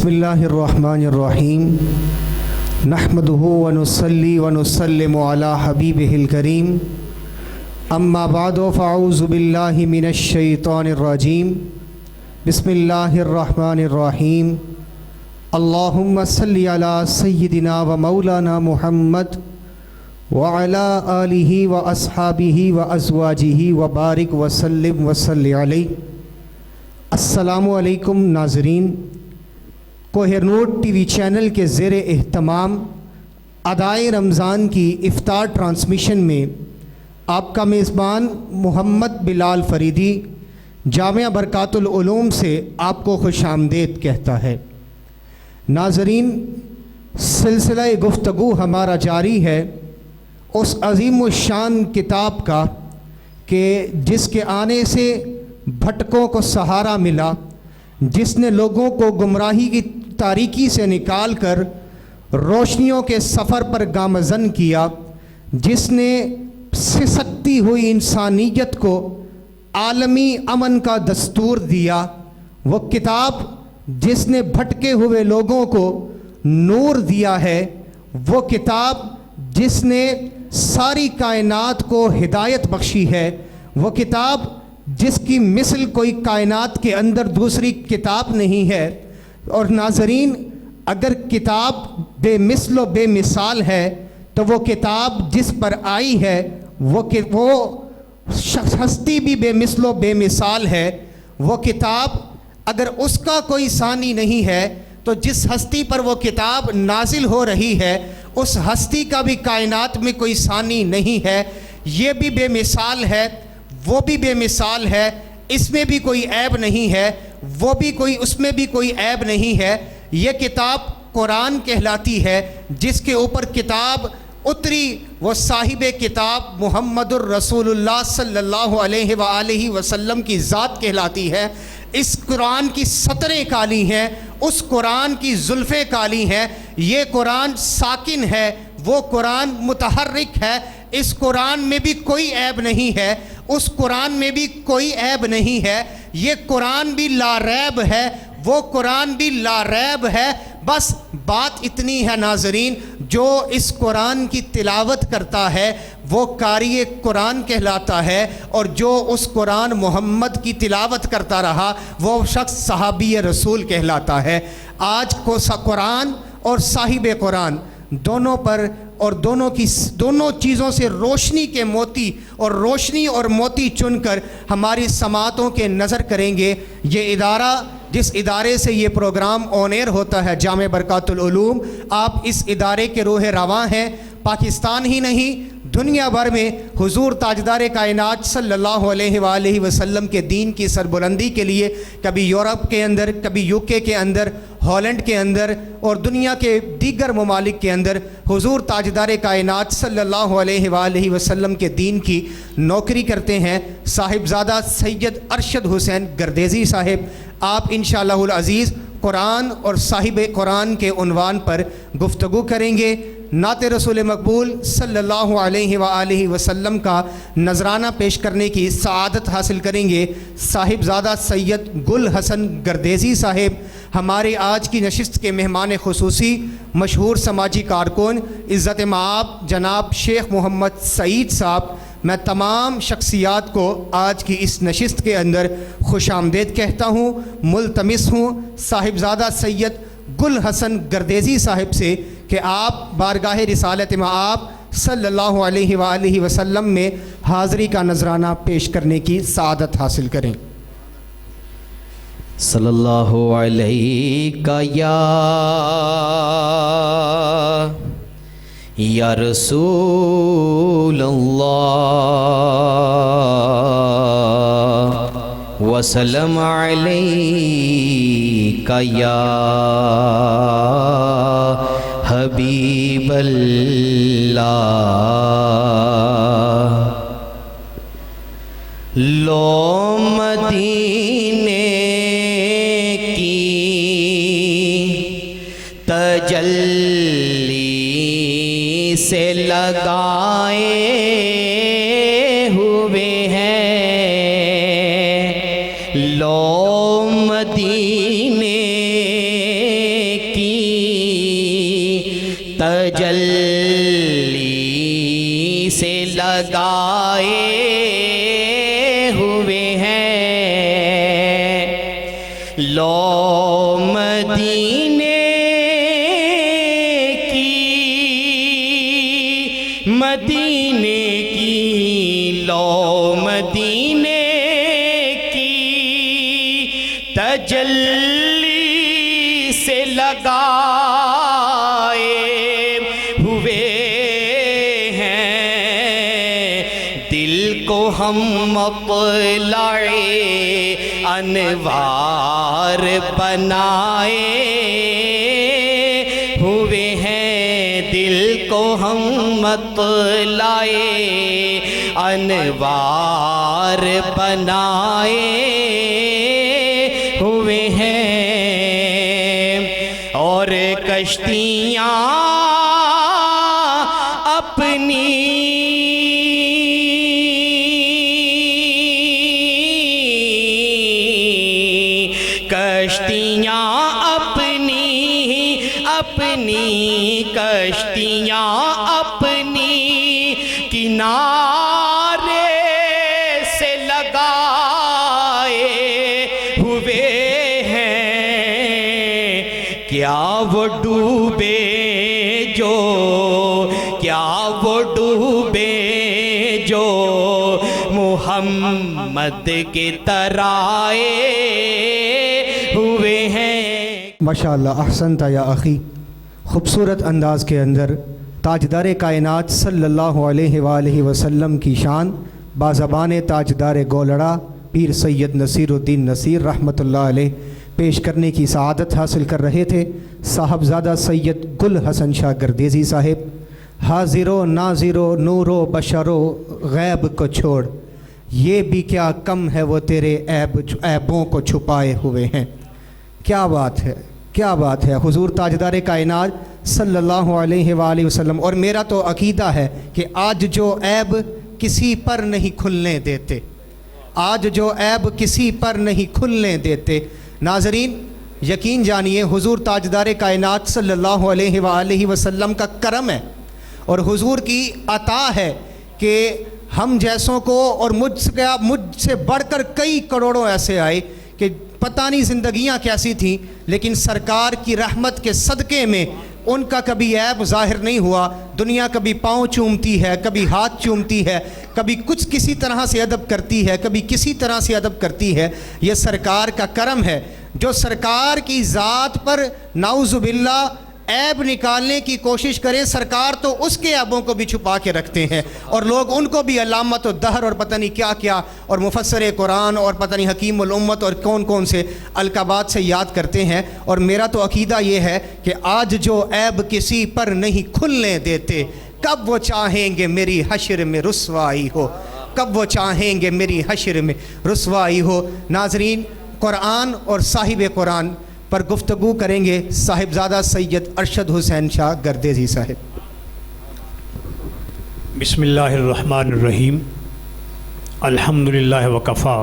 بسم اللہ الرحمن الرحیم نحمدہ ونصلی ونسلم علی حبیبہ الکریم اما بعد فاعوذ باللہ من الشیطان الرجیم بسم اللہ الرحمن الرحیم اللہم صلی علی سیدنا و مولانا محمد وعلی آلہ و اصحابہ و ازواجہ و بارک وسلم وصلی علیہ۔ السلام علیکم ناظرین، کوہرنور ٹی وی چینل کے زیر اہتمام ادائے رمضان کی افطار ٹرانسمیشن میں آپ کا میزبان محمد بلال فریدی جامعہ برکات العلوم سے آپ کو خوش آمدید کہتا ہے۔ ناظرین، سلسلہ گفتگو ہمارا جاری ہے اس عظیم الشان کتاب کا کہ جس کے آنے سے بھٹکوں کو سہارا ملا، جس نے لوگوں کو گمراہی کی تاریکی سے نکال کر روشنیوں کے سفر پر گامزن کیا، جس نے سسکتی ہوئی انسانیت کو عالمی امن کا دستور دیا، وہ کتاب جس نے بھٹکے ہوئے لوگوں کو نور دیا ہے، وہ کتاب جس نے ساری کائنات کو ہدایت بخشی ہے، وہ کتاب جس کی مثل کوئی کائنات کے اندر دوسری کتاب نہیں ہے۔ اور ناظرین، اگر کتاب بے مثل و بے مثال ہے تو وہ کتاب جس پر آئی ہے وہ ہستی بھی بے مثل و بے مثال ہے۔ وہ کتاب اگر اس کا کوئی ثانی نہیں ہے تو جس ہستی پر وہ کتاب نازل ہو رہی ہے اس ہستی کا بھی کائنات میں کوئی ثانی نہیں ہے۔ یہ بھی بے مثال ہے، وہ بھی بے مثال ہے، اس میں بھی کوئی عیب نہیں ہے، وہ بھی اس میں بھی کوئی عیب نہیں ہے۔ یہ کتاب قرآن کہلاتی ہے، جس کے اوپر کتاب اتری وہ صاحب کتاب محمد الرسول اللہ صلی اللہ علیہ وآلہ وسلم کی ذات کہلاتی ہے۔ اس قرآن کی سطریں کالی ہیں، اس قرآن کی زلفیں کالی ہیں۔ یہ قرآن ساکن ہے، وہ قرآن متحرک ہے۔ اس قرآن میں بھی کوئی عیب نہیں ہے، اس قرآن میں بھی کوئی عیب نہیں ہے۔ یہ قرآن بھی لا ریب ہے، وہ قرآن بھی لا ریب ہے۔ بس بات اتنی ہے ناظرین، جو اس قرآن کی تلاوت کرتا ہے وہ قاری قرآن کہلاتا ہے، اور جو اس قرآن محمد کی تلاوت کرتا رہا وہ شخص صحابی رسول کہلاتا ہے۔ آج کو قرآن اور صاحب قرآن دونوں پر اور دونوں چیزوں سے روشنی کے موتی اور روشنی اور موتی چن کر ہماری سماعتوں کے نظر کریں گے۔ یہ ادارہ جس ادارے سے یہ پروگرام آن ایئر ہوتا ہے، جامعہ برکات العلوم، آپ اس ادارے کے روح رواں ہیں۔ پاکستان ہی نہیں، دنیا بھر میں حضور تاجدار کائنات صلی اللہ علیہ وآلہ وسلم کے دین کی سربلندی کے لیے کبھی یورپ کے اندر، کبھی UK کے اندر، ہالینڈ کے اندر اور دنیا کے دیگر ممالک کے اندر حضور تاجدار کائنات صلی اللہ علیہ وآلہ وسلم کے دین کی نوکری کرتے ہیں صاحبزادہ سید ارشد حسین گردیزی صاحب۔ آپ انشاءاللہ العزیز قرآن اور صاحب قرآن کے عنوان پر گفتگو کریں گے۔ نعت رسول مقبول صلی اللہ علیہ وآلہ وسلم کا نذرانہ پیش کرنے کی سعادت حاصل کریں گے صاحبزادہ سید گل حسن گردیزی صاحب۔ ہمارے آج کی نشست کے مہمان خصوصی مشہور سماجی کارکن عزت مآب جناب شیخ محمد سعید صاحب۔ میں تمام شخصیات کو آج کی اس نشست کے اندر خوش آمدید کہتا ہوں۔ ملتمس ہوں صاحبزادہ سید گل حسن گردیزی صاحب سے کہ آپ بارگاہ رسالت مآب صلی اللہ علیہ وآلہ وسلم میں حاضری کا نذرانہ پیش کرنے کی سعادت حاصل کریں۔ صلی اللہ علیہ یا رسول اللہ وسلم علیک یا حبیب اللہ۔ لو مدینے کی تجلی سے لگائے ہوئے ہیں، لو مدینے تجلی سے لگائے ہوئے ہیں لو مدینے کی مدینے کی لو مدینے کی تجلی سے لگائے ہوئے ہیں دل کو ہم مطلع انوار بنائے ہوئے ہیں دل کو ہم مطلع انوار بنائے ہوئے ہیں اور کشتیاں اپنی کشتیاں اپنی کنارے سے لگائے ہوئے ہیں کیا وہ ڈوبے جو محمد کے ترائے ہوئے ہیں۔ ماشاءاللہ احسنت یا اخی، خوبصورت انداز کے اندر تاجدار کائنات صلی اللہ علیہ وآلہ وسلم کی شان بازبان تاجدار گولڑا پیر سید نصیر الدین نصیر رحمۃ اللہ علیہ پیش کرنے کی سعادت حاصل کر رہے تھے صاحبزادہ سید گل حسن شاہ گردیزی صاحب۔ حاضر و ناظر و نور و بشر و غیب کو چھوڑ، یہ بھی کیا کم ہے وہ تیرے عیبوں کو چھپائے ہوئے ہیں۔ کیا بات ہے، کیا بات ہے، حضور تاجدار کائنات صلی اللہ علیہ وآلہ وسلم۔ اور میرا تو عقیدہ ہے کہ آج جو عیب کسی پر نہیں کھلنے دیتے، آج جو عیب کسی پر نہیں کھلنے دیتے، ناظرین یقین جانیے حضور تاجدار کائنات صلی اللہ علیہ وآلہ وسلم کا کرم ہے اور حضور کی عطا ہے کہ ہم جیسوں کو اور مجھ سے بڑھ کر کئی کروڑوں ایسے آئے کہ پتہ نہیں زندگیاں کیسی تھیں، لیکن سرکار کی رحمت کے صدقے میں ان کا کبھی عیب ظاہر نہیں ہوا۔ دنیا کبھی پاؤں چومتی ہے، کبھی ہاتھ چومتی ہے، کبھی کچھ کسی طرح سے ادب کرتی ہے، کبھی کسی طرح سے ادب کرتی ہے۔ یہ سرکار کا کرم ہے جو سرکار کی ذات پر نعوذ باللہ عیب نکالنے کی کوشش کریں، سرکار تو اس کے عیبوں کو بھی چھپا کے رکھتے ہیں اور لوگ ان کو بھی علامت الدہر اور پتہ نہیں کیا کیا اور مفسر قرآن اور پتہ نہیں حکیم الامت اور کون کون سے القابات سے یاد کرتے ہیں۔ اور میرا تو عقیدہ یہ ہے کہ آج جو عیب کسی پر نہیں کھلنے دیتے، کب وہ چاہیں گے میری حشر میں رسوائی ہو، کب وہ چاہیں گے میری حشر میں رسوائی ہو۔ ناظرین قرآن اور صاحب قرآن پر گفتگو کریں گے صاحبزادہ سید ارشد حسین شاہ گردیزی صاحب۔ بسم اللہ الرحمن الرحیم، الحمدللہ وکفا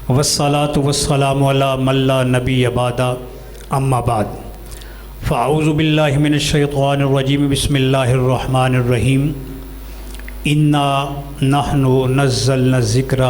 والصلاة والسلام علی من لا نبی بعدہ، اما بعد فاعوذ باللہ من الشیطان الرجیم، بسم اللہ الرحمن الرحیم، انا نحن نزلنا الذکر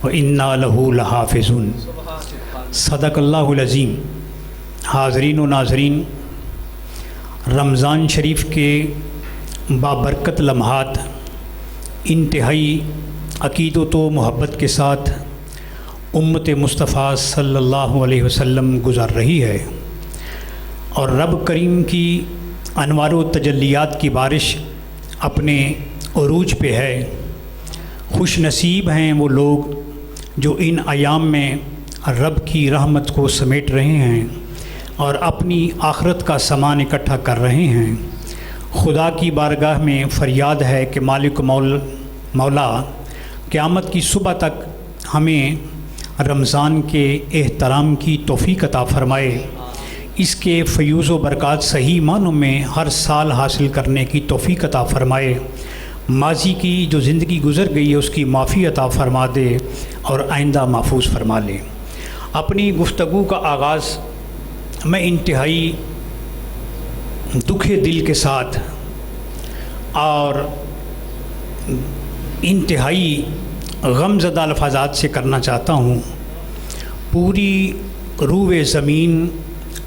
وانا لہ لحافظون۔ صدق اللہ العظیم۔ حاضرین و ناظرین، رمضان شریف کے بابرکت لمحات انتہائی عقیدت و محبت کے ساتھ امت مصطفیٰ صلی اللہ علیہ وسلم گزر رہی ہے اور رب کریم کی انوار و تجلیات کی بارش اپنے عروج پہ ہے۔ خوش نصیب ہیں وہ لوگ جو ان ایام میں رب کی رحمت کو سمیٹ رہے ہیں اور اپنی آخرت کا سامان اکٹھا کر رہے ہیں۔ خدا کی بارگاہ میں فریاد ہے کہ مالک مولا قیامت کی صبح تک ہمیں رمضان کے احترام کی توفیق عطا فرمائے، اس کے فیوز و برکات صحیح معنوں میں ہر سال حاصل کرنے کی توفیق عطا فرمائے، ماضی کی جو زندگی گزر گئی ہے اس کی معافی عطا فرما دے اور آئندہ محفوظ فرما لے۔ اپنی گفتگو کا آغاز میں انتہائی दुखे दिल के साथ और इंतहाई गमज़दा अल्फाज़ात से करना चाहता हूँ। पूरी रूए ज़मीन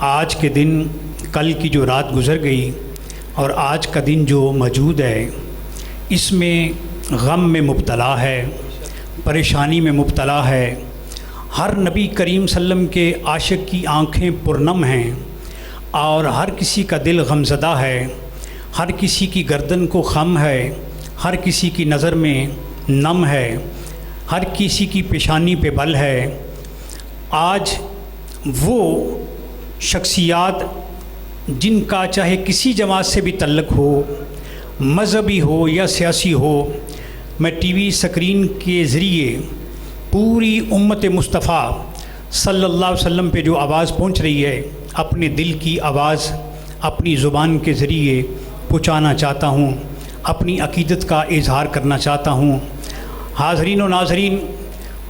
आज के दिन, कल की जो रात गुज़र गई और आज का दिन जो मौजूद है, इसमें गम में मुब्तला है, परेशानी में मुब्तला है। हर नबी करीम सल्लम के आशिक की आँखें पुरनम हैं और हर किसी का दिल गमज़दा है, हर किसी की गर्दन को खम है, हर किसी की नज़र में नम है, हर किसी की पेशानी पे बल है। आज वो शख्सियात जिनका चाहे किसी जमात से भी तल्लुक़ हो, मज़हबी हो या सियासी हो, मैं टीवी स्क्रीन के ज़रिए पूरी उम्मत मुस्तफ़ा सल्लल्लाहु अलैहि वसल्लम पे जो आवाज़ पहुंच रही है, अपने दिल की आवाज़ अपनी ज़ुबान के ज़रिए पहुंचाना चाहता हूं, अपनी अक़ीदत का इजहार करना चाहता हूं। हाज़रीन व नाज़रीन,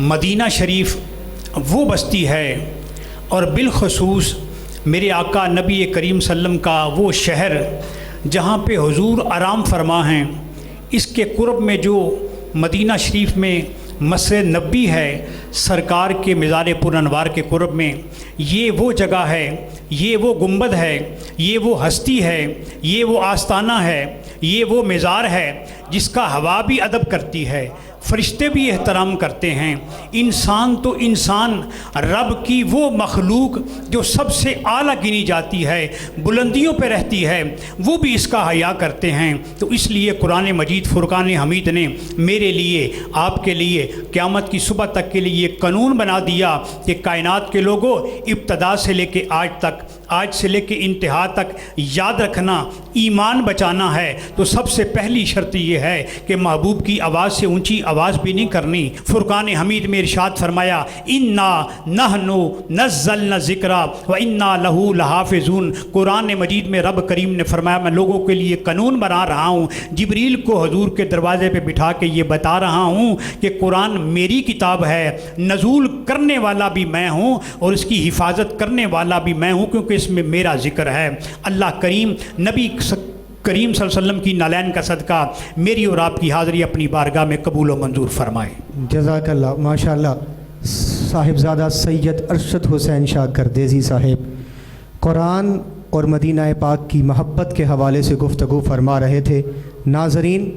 मदीना शरीफ वो बस्ती है और बिलख़ुसूस मेरे आका नबी करीम सल्लम का वो शहर जहाँ पे हुजूर आराम फरमा हैं। इसके कुर्ब में जो मदीना शरीफ में मस्जिद नबी है, सरकार के मिज़ार पुरअनवार के कुर्ब में, ये वो जगह है, ये वो गुंबद है, ये वो हस्ती है, ये वो आस्ताना है, ये वो मिज़ार है जिसका हवा भी अदब करती है, फरिश्ते भी एहतराम करते हैं। इंसान तो इंसान, रब की वो मखलूक जो सबसे आला गिनी जाती है, बुलंदियों पे रहती है, वो भी इसका हया करते हैं। तो इसलिए कुरान मजीद फुरकान हमीद ने मेरे लिए, आपके लिए, क़यामत की सुबह तक के लिए कानून बना दिया कि कायनात के लोगों, इब्तदा से लेके आज तक, आज से लेके इंतहा तक याद रखना, ईमान बचाना है तो सबसे पहली शर्त यह है कि महबूब की आवाज़ से ऊंची आवाज़ भी नहीं करनी। फुरकान हमीद में इरशाद फरमाया, इन्ना नहनु नज़्ज़लना ज़िक्रा व इन्ना लहू लहाफ़िज़ून। कुरान मजीद में रब करीम ने फरमाया, मैं लोगों के लिए कानून बना रहा हूँ, जिब्रील को हुजूर के दरवाज़े पे बिठा के ये बता रहा हूँ कि कुरान मेरी किताब है, नज़ूल करने वाला भी मैं हूँ और इसकी हिफाजत करने वाला भी मैं हूँ, क्योंकि इसमें मेरा ज़िक्र है। अल्लाह करीम नबी करीम सल्लल्लाहु अलैहि वसल्लम की नालैन का सदका मेरी और आपकी हाज़री अपनी बारगाह में कबूल व मंजूर फरमाए। जज़ाकल्लाह। माशाअल्लाह। साहिबजादा सैयद अरशद हुसैन शाह गर्देज़ी साहिब कुरान और मदीना पाक की महब्बत के हवाले से गुफ्तगू फरमा रहे थे। नाज़रीन,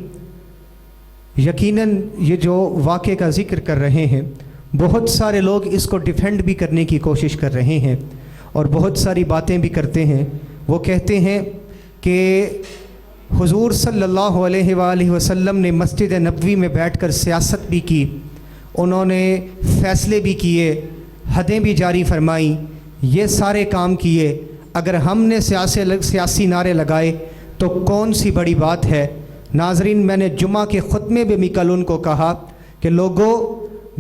यकीनन ये जो वाक़े का ज़िक्र कर रहे हैं, बहुत सारे लोग इसको डिफेंड भी करने की कोशिश कर रहे हैं और बहुत सारी बातें भी करते हैं। वो कहते हैं कि हुजूर सल्लल्लाहु अलैहि वसल्लम ने मस्जिद नबवी में बैठकर सियासत भी की, उन्होंने फ़ैसले भी किए, हदें भी जारी फरमाई, ये सारे काम किए। अगर हमने सियासी नारे लगाए तो कौन सी बड़ी बात है। नाज़रीन, मैंने जुमा के खुतबे में भी कल उनको कहा कि लोगों,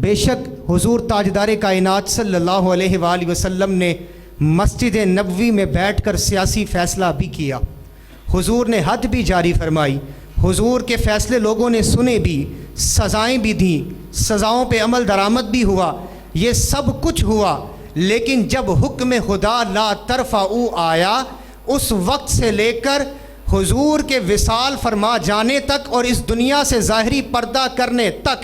बेशक हुजूर ताजदार कायनात सल्लल्लाहु अलैहि वसल्लम ने मस्जिद नबवी में बैठकर सियासी फ़ैसला भी किया, हुजूर ने हद भी जारी फरमाई, हुजूर के फ़ैसले लोगों ने सुने भी, सज़ाएँ भी दी, सज़ाओं पे अमल दरामद भी हुआ, ये सब कुछ हुआ। लेकिन जब हुक्म खुदा ला तरफ़ाऊ आया, उस वक्त से लेकर हुजूर के विसाल फरमा जाने तक और इस दुनिया से ज़ाहरी पर्दा करने तक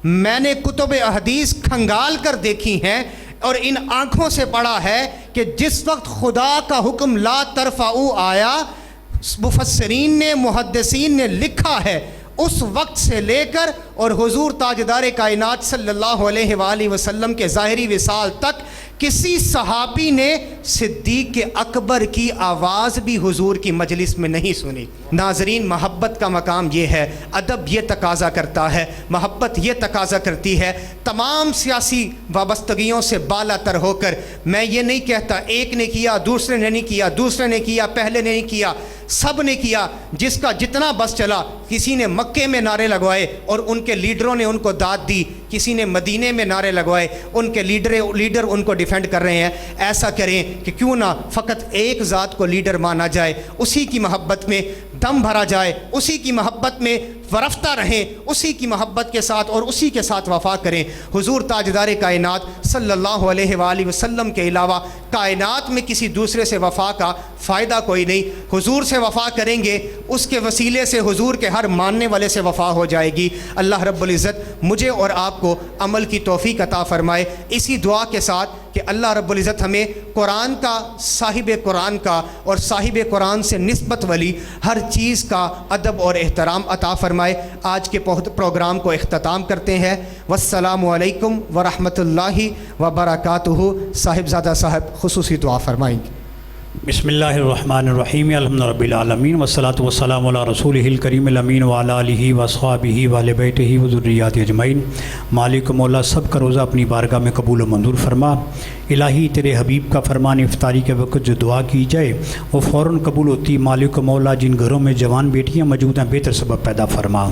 मैंने कुतुब अहदीस खंगाल कर देखी हैं और इन आँखों से पढ़ा है कि जिस वक्त खुदा का हुक्म ला तरफ़ाऊ आया, मुफस्सिरीन ने, मुहद्दिसीन ने लिखा है, उस वक्त से लेकर और हुजूर ताजदार कायनात सल्लल्लाहु अलैहि वसल्लम के ज़ाहिरी विसाल तक किसी सहाबी ने सिद्दीक़ के अकबर की आवाज़ भी हुजूर की मजलिस में नहीं सुनी। नाज़रीन, महब्बत का मकाम ये है, अदब ये तकाज़ा करता है, महब्बत ये तकाज़ा करती है, तमाम सियासी वाबस्तगियों से बालातर होकर। मैं ये नहीं कहता एक ने किया, दूसरे ने नहीं किया, दूसरे ने किया, पहले ने नहीं किया, सब ने किया, जिसका जितना बस चला। किसी ने मक्के में नारे लगवाए और उनके लीडरों ने उनको दाद दी, किसी ने मदीने में नारे लगवाए, उनके लीडर उनको डिफेंड कर रहे हैं। ऐसा करें कि क्यों ना फ़कत एक ज़ात को लीडर माना जाए, उसी की मोहब्बत में दम भरा जाए, उसी की मोहब्बत में वरफ्ता रहें, उसी की मोहब्बत के साथ और उसी के साथ वफ़ा करें। हुजूर ताजदार कायनात सल्लल्लाहु अलैहि वसल्लम के अलावा कायनात में किसी दूसरे से वफ़ा का फ़ायदा कोई नहीं। हुजूर से वफ़ा करेंगे, उसके वसीले से हुजूर के हर मानने वाले से वफ़ा हो जाएगी। अल्लाह रब्बुल इज़्ज़त मुझे और आपको अमल की तौफ़ीक अता फ़रमाए। इसी दुआ के साथ कि अल्लाह रब्बुल इज़्ज़त हमें कुरान का, साहिब कुरान का और साहिब कुरान से निस्बत वाली हर चीज़ का अदब और एहतराम अता फ़रमाए। आज के प्रोग्राम को इख्तिताम करते हैं। वस्सलामु अलैकुम वरहमतुल्लाहि वबरकातुहू। साहिबज़ादा साहब खुसूसी दुआ फ़रमाएंगे। बिस्मिल्लाहिर्रहमानिर्रहीम अल्हम्दुलिल्लाहि रब्बिल आलमीन वस्सलातु वस्सलामु अला रसूलिहिल करीमिल अमीन व अला आलिहि व अस्हाबिहि व अहले बैतिहि व ज़ुर्रिय्यातिहि अजमईन। मालिक मौला सब का रोज़ा अपनी बारगाह में कबूल व मंजूर फरमा। इलाही तेरे हबीब का फरमान इफ्तारी के वक्त जो दुआ की जाए वो फ़ौरन कबूल होती। मालिक मौला जिन घरों में जवान बेटियाँ मौजूद हैं बेहतर सबब पैदा फरमा।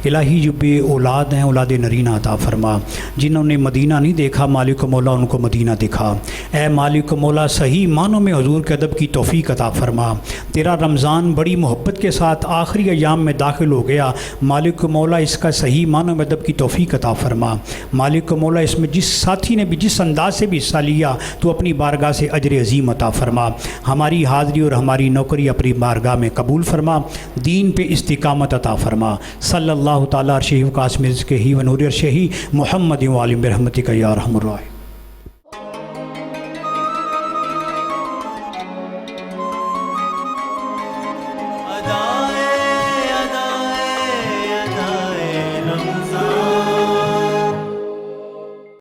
इलाही जो बे औलाद हैं औलाद नरीना अता फरमा। जिन्होंने मदीना नहीं देखा मालिक मौला उनको मदीना दिखा। ए मालिक मौला सही मानों में हुजूर के अदब की तौफ़ीक अता फरमा। तेरा रमज़ान बड़ी मोहब्बत के साथ आखिरी अयाम में दाखिल हो गया। मालिक मौला इसका सही मानों में अदब की तौफ़ीक अता फरमा। मालिक मौला इसमें जिस साथी ने भी जिस अंदाज से भी हिस्सा लिया तो अपनी बारगाह से अजर अज़ीम अता फरमा। हमारी हाज़री और हमारी नौकरी अपनी बारगाह में कबूल फरमा। दीन पे इस्तिकामत अता फरमा। सल्लल्लाहु ताला अर्शिहि व कासिम रिज़्क़िहि व नूरि अर्शिहि मुहम्मद व आलिम बिरहमतिका या अरहमर राहिमीन।